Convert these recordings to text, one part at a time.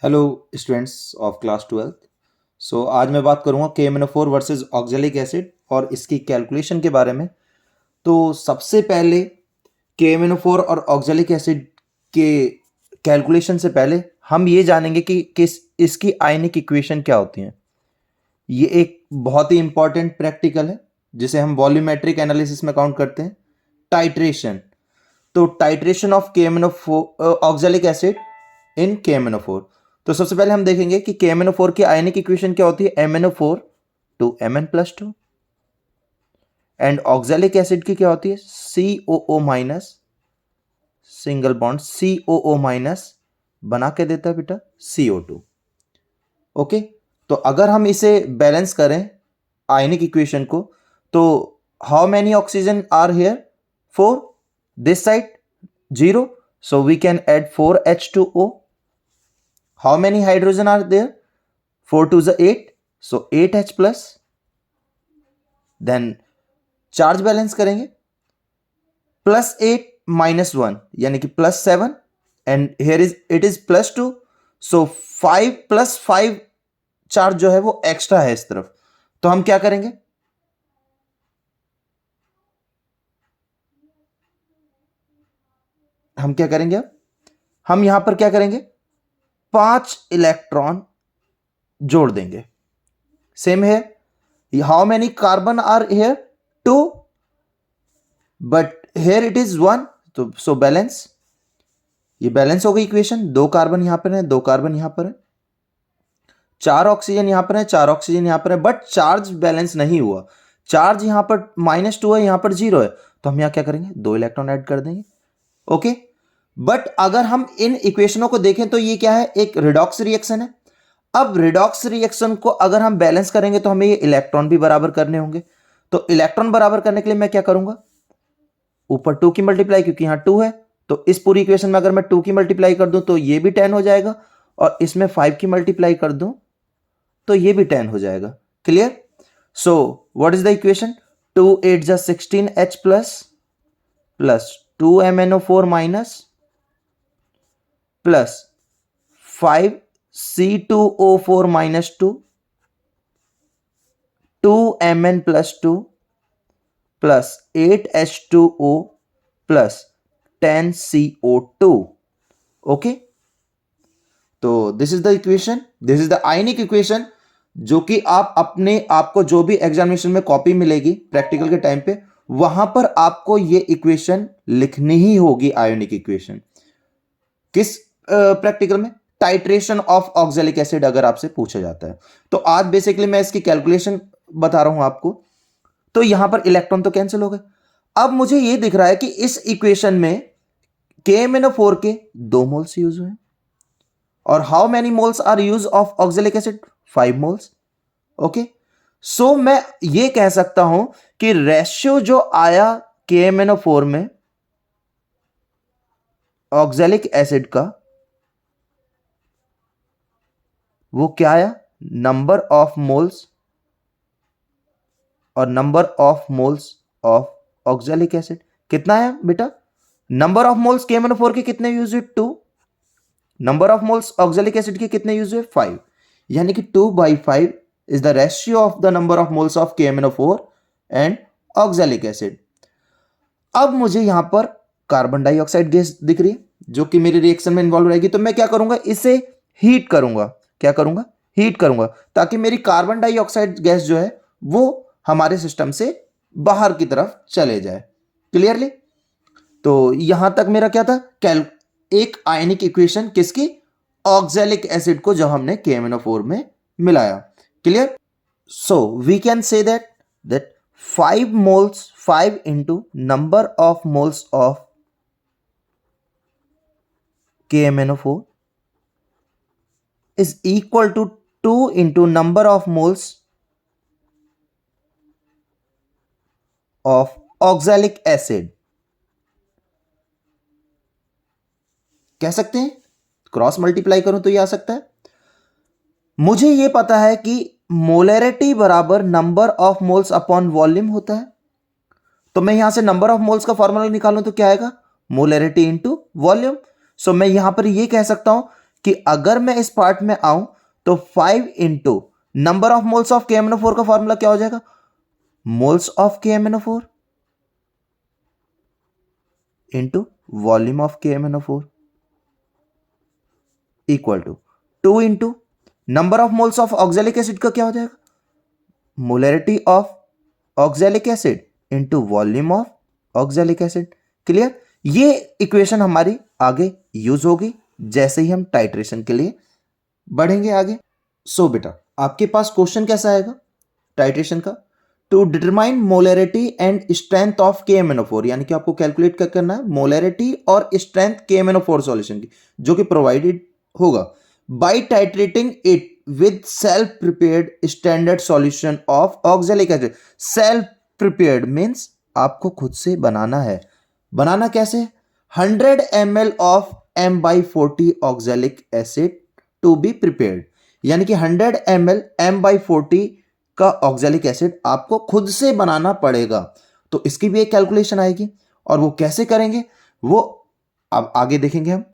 Hello students of class 12th। आज मैं बात करूँगा KMnO4 वर्सेस ऑक्जेलिक एसिड और इसकी कैलकुलेशन के बारे में। तो सबसे पहले KMnO4 और ऑक्जेलिक एसिड के कैलकुलेशन से पहले हम ये जानेंगे कि इसकी आयनिक इक्वेशन क्या होती हैं। ये एक बहुत ही इंपॉर्टेंट प्रैक्टिकल है जिसे हम वॉल्यूमेट्रिक एनालिसिस में काउंट करते हैं। टाइट्रेशन, तो titration of KMnO4 oxalic acid in KMnO4। तो सबसे पहले हम देखेंगे कि KMnO4 की आयनिक इक्वेशन क्या होती है। MnO4 to Mn+2 and oxalic acid की क्या होती है। COO minus, single bond COO minus बना के देता है बेटा CO2। ओके, तो अगर हम इसे बैलेंस करें आयनिक इक्वेशन को, तो how many oxygen are here, 4, this side 0, so we can add 4H2O. How many hydrogen are there? 4 to the 8, so 8H plus. Then charge balance करेंगे, +8 -1 यानी कि +7 and here is it is +2, so 5 + 5 charge जो है वो extra है इस तरफ। तो हम क्या करेंगे, अब हम यहां पर क्या करेंगे, 5 इलेक्ट्रॉन जोड़ देंगे। सेम है, how many carbon are here, 2, but here it is 1, तो सो बैलेंस, ये बैलेंस हो गई इक्वेशन। 2 कार्बन यहां पर है, 2 कार्बन यहां पर है, 4 ऑक्सीजन यहां पर है, 4 ऑक्सीजन यहां पर है, बट चार्ज बैलेंस नहीं हुआ। चार्ज यहां पर -2 है, यहां पर 0 है, तो हम यहां क्या करेंगे, 2 इलेक्ट्रॉन ऐड कर देंगे। ओके, बट अगर हम इन इक्वेशनों को देखें तो ये क्या है, एक रिडॉक्स रिएक्शन है। अब रिडॉक्स रिएक्शन को अगर हम बैलेंस करेंगे तो हमें ये इलेक्ट्रॉन भी बराबर करने होंगे। तो इलेक्ट्रॉन बराबर करने के लिए मैं क्या करूंगा, ऊपर 2 की मल्टीप्लाई, क्योंकि यहां 2 है, तो इस पूरी इक्वेशन में अगर मैं 2 की मल्टीप्लाई कर दूं तो ये भी 10 हो जाएगा, और इसमें 5 की मल्टीप्लाई कर दूं तो ये भी 10 हो जाएगा। Clear? So what is the equation, 2 8 जा 16H plus 2 MnO4 minus plus 5 C2O4 minus 2 2Mn+2 plus 8H2O plus 10CO2। Okay, तो this is the equation, this is the ionic equation, जो कि आप अपने आपको जो भी एग्जामिनेशन में कॉपी मिलेगी प्रैक्टिकल के टाइम पे, वहां पर आपको ये इक्वेशन लिखनी ही होगी। आयोनिक इक्वेशन किस प्रैक्टिकल में, टाइट्रेशन ऑफ ऑक्जेलिक एसिड अगर आपसे पूछा जाता है। तो आज बेसिकली मैं इसकी कैलकुलेशन बता रहा हूं आपको। तो यहां पर इलेक्ट्रॉन तो कैंसिल हो गए। अब मुझे यह दिख रहा है कि इस इक्वेशन में KMnO4 के 2 मोल्स यूज हुए, और how many moles are use of oxalic acid, 5 moles. Okay, so मैं ये कह सकता हूं कि रेशियो जो आया KMnO4 में ऑक्जेलिक एसिड का, वो क्या आया, नंबर ऑफ मोल्स और number of moles of oxalic acid. कितना आया बेटा, नंबर ऑफ मोल्स KMnO4 के कितने यूज हुए, 2, number of moles oxalic acid के कितने यूज हुए, 5, यानी कि 2/5 is the ratio of the number of moles of KMnO4 and oxalic acid. अब मुझे यहां पर कार्बन डाइऑक्साइड गैस दिख रही है जो कि मेरे रिएक्शन में इन्वॉल्व रहेगी, तो मैं क्या करूंगा, इसे हीट करूंगा। क्या करूंगा, हीट करूंगा, ताकि मेरी कार्बन डाइऑक्साइड गैस जो है वो हमारे सिस्टम से बाहर की तरफ चले जाए। क्लियरली? तो यहां तक मेरा क्या था, एक आयनिक इक्वेशन किसकी, ऑक्जेलिक एसिड को, जब हमने KMnO4 में मिलाया। Clear? So we can say that 5 moles, 5 into number of moles of KMnO4 is equal to 2 into number of moles of oxalic acid। कह सकते हैं, क्रॉस मल्टीप्लाई करूं तो ये आ सकता है। मुझे ये पता है कि मोलरिटी बराबर number of moles upon volume होता है, तो मैं यहां से नंबर ऑफ मोल्स का फॉर्मूला निकालूं तो क्या आएगा, मोलरिटी इंटू वॉल्यूम। सो मैं यहां पर ये कह सकता हूं कि अगर मैं इस पार्ट में आऊं तो 5 into number of moles of KMnO4 का फॉर्मूला क्या हो जाएगा, moles of KMnO4 into volume of KMnO4 equal to 2 into number of moles of oxalic acid का क्या हो जाएगा, molarity of oxalic acid into volume of oxalic acid. Clear? ये equation हमारी आगे यूज होगी जैसे ही हम टाइट्रेशन के लिए बढ़ेंगे आगे। सो बेटा आपके पास क्वेश्चन कैसा आएगा टाइट्रेशन का, to determine molarity and strength of KMnO4, यानी कि आपको कैलकुलेट क्या करना है, मोलरिटी और स्ट्रेंथ KMnO4 सॉल्यूशन की, जो कि प्रोवाइडेड होगा by titrating it with self prepared standard solution of oxalic acid. Self prepared means आपको खुद से बनाना है। बनाना कैसे, 100 ml of M/40 oxalic acid to be prepared, यानी कि 100 ml M/40 का ऑक्जेलिक एसिड आपको खुद से बनाना पड़ेगा। तो इसकी भी एक कैलकुलेशन आएगी और वो कैसे करेंगे वो अब आगे देखेंगे हम।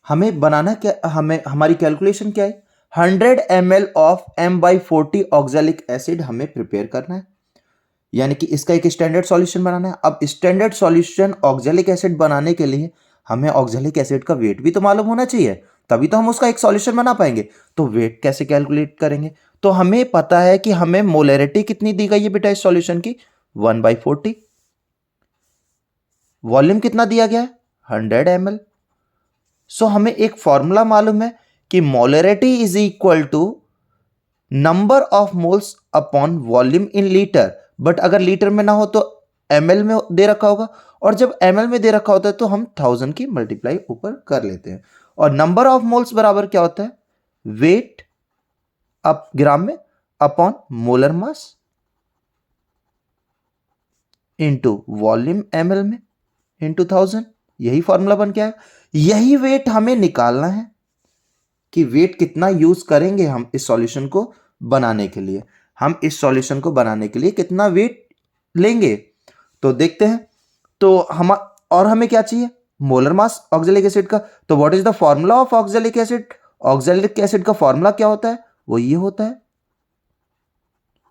हमें बनाना क्या, हमें हमारी कैलकुलेशन क्या है, 100 ml of M/40 oxalic acid हमें प्रिपेयर करना है, यानी कि इसका एक स्टैंडर्ड सॉल्यूशन बनाना है। अब स्टैंडर्ड सॉल्यूशन ऑक्जेलिक एसिड बनाने के लिए हमें ऑक्जेलिक एसिड का वेट भी तो मालूम होना चाहिए, तभी तो हम उसका एक सॉल्यूशन बना पाएंगे। तो वेट कैसे कैलकुलेट करेंगे, तो हमें पता है कि हमें मोलरिटी कितनी दी गई है बेटा इस सॉल्यूशन की, 1/40। वॉल्यूम कितना दिया गया है, 100 ml। सो हमें एक फॉर्मूला मालूम है कि molarity is equal to number of moles upon volume in litre, but अगर लीटर में ना हो तो ml में दे रखा होगा, और जब ml में दे रखा होता है तो हम 1000 की मल्टीप्लाई ऊपर कर लेते हैं। और नंबर ऑफ मोल्स बराबर क्या होता है, वेट अप ग्राम में upon molar mass into volume ml में इंटू 1000। यही फॉर्मूला बन के आया। यही वेट हमें निकालना है कि वेट कितना यूज करेंगे हम इस सॉल्यूशन को बनाने के लिए, हम इस सॉल्यूशन को बनाने के लिए कितना वेट लेंगे। तो देखते हैं। तो हम और हमें क्या चाहिए, मोलर मास ऑक्जेलिक एसिड का। तो what is the formula of oxalic acid, oxalic acid का फॉर्मूला क्या होता है, वो ये होता है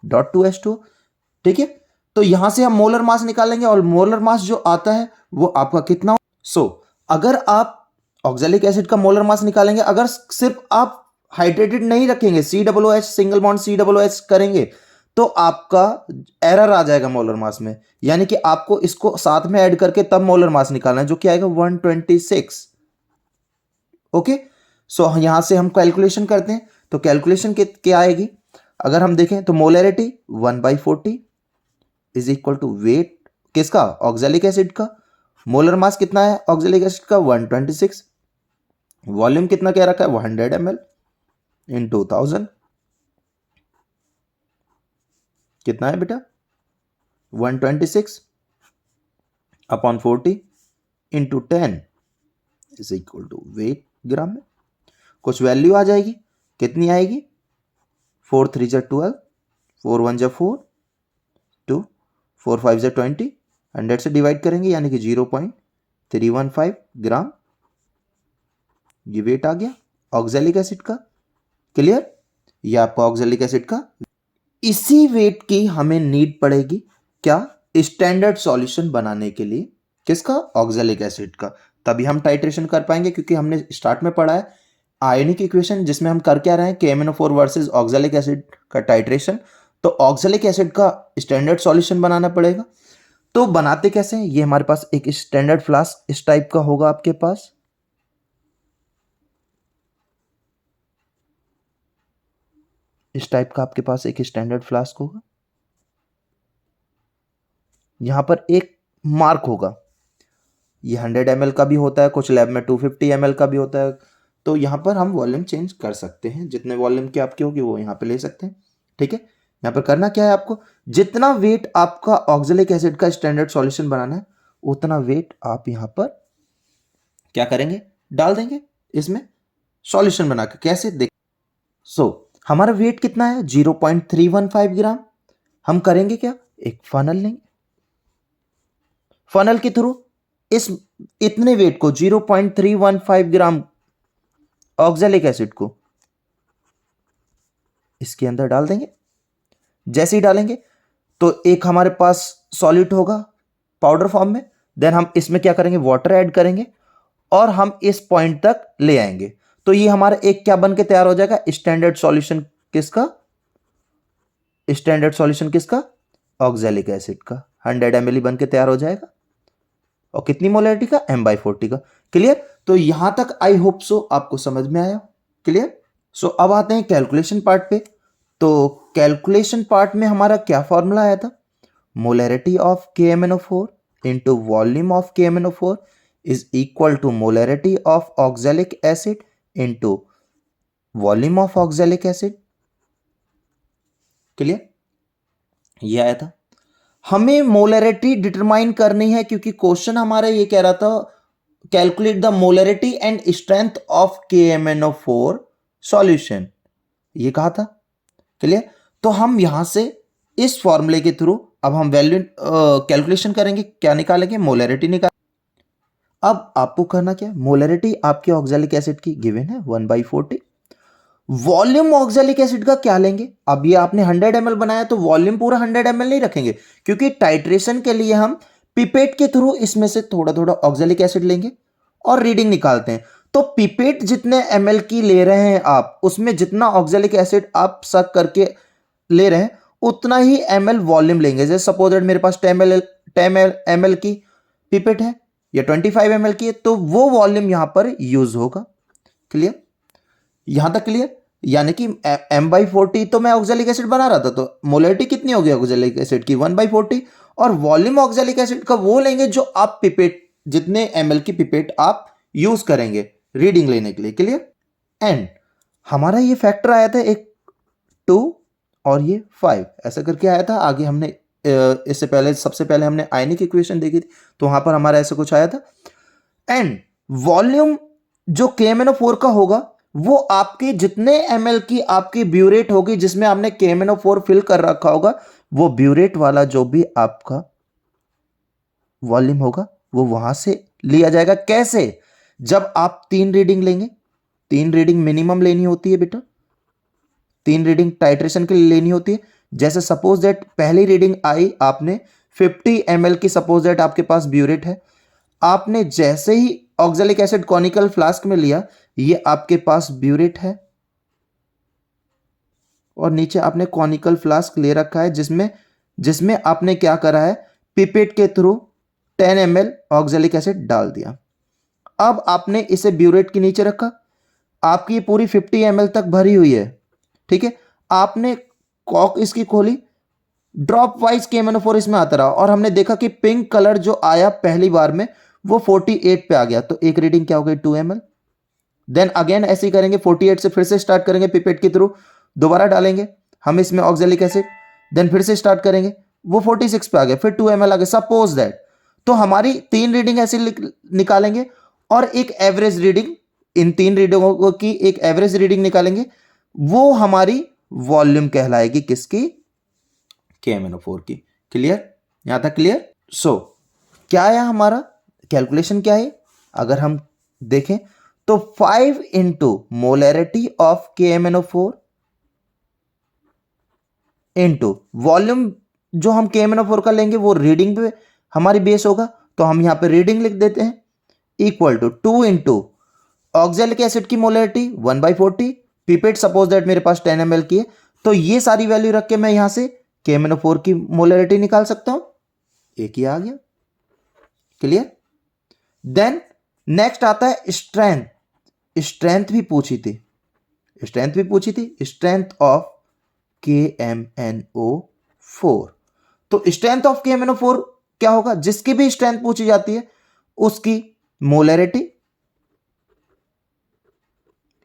.2H2। ठीक है, तो यहां से हम मोलर मास निकालेंगे और मोलर मास जो आता है वो आपका कितना। अगर आप ऑक्जेलिक एसिड का मोलर मास निकालेंगे, अगर सिर्फ आप हाइड्रेटेड नहीं रखेंगे, COOH सिंगल बॉन्ड COOH करेंगे तो आपका एरर आ जाएगा मोलर मास में, यानी कि आपको इसको साथ में ऐड करके तब मोलर मास निकालना है, जो कि आएगा 126। ओके, सो यहां से हम कैलकुलेशन करते हैं। तो कैलकुलेशन क्या आएगी, अगर हम देखें तो molarity 1/40 is equal to weight किसका, ऑक्जेलिक एसिड का। मोलर मास कितना है ऑक्जेलिक एसिड का, 126। वॉल्यूम कितना क्या रखा है, 100 ml इंटू 1000। कितना है बेटा, 126 upon 40 into 10 is equal to weight gram में। कुछ वैल्यू आ जाएगी, कितनी आएगी, 4 3 जा 12, 4 1 जा 4, 2 4 5 जा 20, 100 से डिवाइड करेंगे यानी कि 0.315 ग्राम। ये वेट आ गया ऑक्जेलिक एसिड का। क्लियर, ये आपका ऑक्जेलिक एसिड का। इसी वेट की हमें नीड पड़ेगी क्या, स्टैंडर्ड सॉल्यूशन बनाने के लिए, किसका, ऑक्जेलिक एसिड का। तभी हम टाइट्रेशन कर पाएंगे, क्योंकि हमने स्टार्ट में पढ़ा है आयोनिक इक्वेशन, जिसमें हम कर क्या रहे हैं, KMnO4 वर्सेस ऑक्जेलिक एसिड का टाइट्रेशन। तो ऑक्जेलिक एसिड का स्टैंडर्ड सॉल्यूशन बनाना पड़ेगा। तो बनाते कैसे हैं, ये हमारे पास एक स्टैंडर्ड फ्लास्क इस टाइप का होगा आपके पास। इस टाइप का आपके पास एक स्टैंडर्ड फ्लास्क होगा, यहां पर एक मार्क होगा। ये 100 ml का भी होता है, कुछ लैब में 250 ml का भी होता है। तो यहां पर हम वॉल्यूम चेंज कर सकते हैं, जितने वॉल्यूम की आपकी होगी वो यहां पे ले सकते हैं। ठीक है, यहां पर करना क्या है आपको, जितना वेट आपका ऑक्जेलिक एसिड का स्टैंडर्ड सॉल्यूशन बनाना है उतना वेट आप यहां पर क्या करेंगे, डाल देंगे इसमें सॉल्यूशन बना के। कैसे देख, हमारा वेट कितना है, 0.315 ग्राम। हम करेंगे क्या, एक फनल लेंगे, फनल के थ्रू इस इतने वेट को 0.315 ग्राम ऑक्जेलिक एसिड को इसके अंदर डाल देंगे। जैसे ही डालेंगे तो एक हमारे पास सॉलिड होगा पाउडर फॉर्म में, देन हम इसमें क्या करेंगे, वाटर ऐड करेंगे और हम इस पॉइंट तक ले आएंगे। तो ये हमारा एक क्या बन के तैयार हो जाएगा, स्टैंडर्ड सॉल्यूशन किसका, स्टैंडर्ड सॉल्यूशन किसका, ऑक्जेलिक एसिड का 100 ml बन के तैयार हो जाएगा। और कितनी मोलरिटी का, m/40 का। क्लियर। तो यहां तक आई होप सो आपको समझ में आया। क्लियर। सो अब आते हैं कैलकुलेशन पार्ट पे। तो कैलकुलेशन पार्ट में हमारा क्या फॉर्मूला आया था, molarity of KMnO4 into volume of KMnO4 is equal to molarity of oxalic acid into volume of oxalic acid. Clear. ये आया था। हमें मोलरिटी डिटरमाइन करनी है क्योंकि क्वेश्चन हमारा ये कह रहा था calculate the molarity and strength of KMnO4 solution, ये कहा था। क्लियर। तो हम यहां से इस फॉर्मूले के थ्रू अब हम वैल्यू कैलकुलेशन करेंगे, क्या निकालेंगे, मोलरिटी निकाल। अब आपको करना क्या है, मोलरिटी आपके ऑक्जेलिक एसिड की गिवन है 1/40। वॉल्यूम ऑक्जेलिक एसिड का क्या लेंगे, अब ये आपने 100 ml बनाया तो वॉल्यूम पूरा 100 ml नहीं रखेंगे क्योंकि टाइट्रेशन के लिए हम पिपेट के थ्रू इसमें से थोड़ा थोड़ा ऑक्जेलिक एसिड लेंगे और रीडिंग निकालते हैं। तो पिपेट जितने ml की ले रहे हैं आप, उसमें जितना ऑक्जेलिक एसिड आप सक करके ले रहे हैं उतना ही ml वॉल्यूम लेंगे। जैसे सपोज मेरे पास 10 ml की पिपेट है या 25 ml की है तो वो वॉल्यूम यहां पर यूज होगा। क्लियर। यहां तक क्लियर। यानी कि m/40 तो मैं ऑक्जेलिक एसिड बना रहा था तो मोलरिटी कितनी होगी ऑक्जेलिक एसिड की 1/40 और वॉल्यूम ऑक्जेलिक एसिड का वो लेंगे जो आप पिपेट जितने ml की पिपेट आप यूज करेंगे रीडिंग लेने के लिए। क्लियर। एंड हमारा ये फैक्टर आया था एक 2 और ये 5 ऐसा करके आया था। आगे हमने इससे पहले सबसे पहले हमने आयनिक इक्वेशन देखी थी तो वहां पर हमारा ऐसा कुछ आया था। एंड वॉल्यूम जो KMnO4 का होगा वो आपके जितने ml की आपकी ब्यूरेट होगी जिसमें आपने KMnO4 फिल कर रखा होगा वो ब्यूरेट वाला जो भी आपका वॉल्यूम होगा वो वहां से लिया जाएगा। कैसे, जब आप 3 रीडिंग लेंगे, 3 रीडिंग मिनिमम लेनी होती है बेटा, 3 रीडिंग टाइट्रेशन के लिए लेनी होती है। जैसे सपोज दैट पहली रीडिंग आई आपने 50 ml की, सपोज दैट आपके पास ब्यूरेट है, आपने जैसे ही ऑक्जेलिक एसिड कॉनिकल फ्लास्क में लिया, ये आपके पास ब्यूरेट है और नीचे आपने कॉनिकल फ्लास्क ले रखा है जिसमें आपने क्या करा है, पिपेट के थ्रू 10 ml ऑक्जेलिक एसिड डाल दिया। अब आपने इसे ब्यूरेट के नीचे रखा, आपकी पूरी 50 ml तक भरी हुई है। ठीक है। आपने कॉक इसकी खोली, ड्रॉप वाइज KMnO4 इसमें आता रहा और हमने देखा कि पिंक कलर जो आया पहली बार में वो 48 पे आ गया तो एक रीडिंग क्या हो गई 2 ml। देन अगेन ऐसे ही करेंगे, 48 से फिर से स्टार्ट करेंगे, पिपेट के थ्रू दोबारा डालेंगे हम इसमें ऑक्जेलिक एसिड, देन फिर से स्टार्ट करेंगे, वो 46 पे आ गया, फिर 2 ml आ गया सपोज दैट। तो हमारी 3 रीडिंग ऐसे निकालेंगे और एक एवरेज रीडिंग, इन 3 रीडिंगों की एक एवरेज रीडिंग निकालेंगे, वो हमारी वॉल्यूम कहलाएगी किसकी, KMnO4 की। क्लियर। यहां तक क्लियर। सो क्या आया हमारा कैलकुलेशन क्या है, अगर हम देखें तो 5 into molarity of KMnO4 into volume जो हम KMnO4 का लेंगे वो रीडिंग पे हमारी बेस होगा तो हम यहां पे रीडिंग लिख देते हैं, equal to 2 into oxalic acid की मोलरिटी 1/40, पिपेट सपोज दैट मेरे पास 10 ml की है तो ये सारी वैल्यू रख के मैं यहां से KMnO4 की मोलरिटी निकाल सकता हूं, एक ही आ गया। क्लियर। देन नेक्स्ट आता है स्ट्रेंथ। स्ट्रेंथ भी पूछी थी, स्ट्रेंथ ऑफ KMnO4। तो स्ट्रेंथ ऑफ KMnO4 क्या होगा, जिसकी भी स्ट्रेंथ पूछी जाती है उसकी मोलरिटी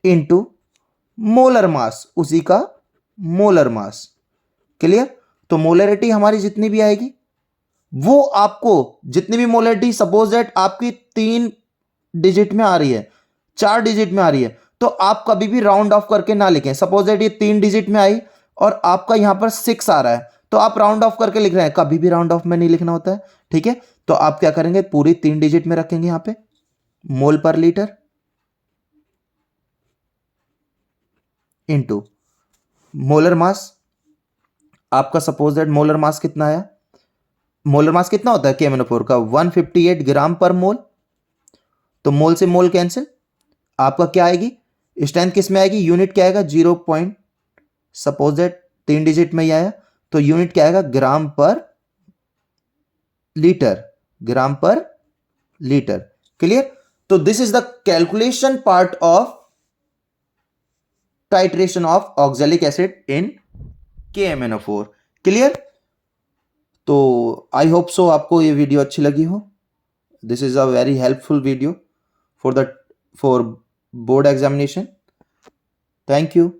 इंटू मोलर मास, उसी का मोलर मास। क्लियर। तो मोलरिटी हमारी जितनी भी आएगी वो आपको जितनी भी मोलरिटी, सपोज दैट आपकी 3 डिजिट में आ रही है, 4 डिजिट में आ रही है तो आप कभी भी राउंड ऑफ करके ना लिखें। सपोज दैट ये 3 डिजिट में आई और आपका यहां पर 6 आ रहा है तो आप राउंड ऑफ करके लिख रहे हैं, कभी भी राउंड ऑफ में नहीं लिखना होता है। ठीक है। तो आप क्या करेंगे, पूरी 3 डिजिट में रखेंगे यहां पे मोल पर लीटर। Into molar mass. आपका सपोज दैट मोलर मास कितना आया, मोलर मास कितना होता है KMnO4 का 158 ग्राम पर मोल। तो मोल से मोल कैंसिल, आपका क्या आएगी स्ट्रेंथ, किस में आएगी, यूनिट क्या आएगा 0 पॉइंट, सपोज दैट 3 डिजिट में ही आया, तो यूनिट क्या आएगा ग्राम पर लीटर, ग्राम पर लीटर। क्लियर। तो this is the calculation part of titration of oxalic acid in KMnO4। Clear. तो आई होप सो आपको ये वीडियो अच्छी लगी हो। This is a very helpful video for board examination. Thank you.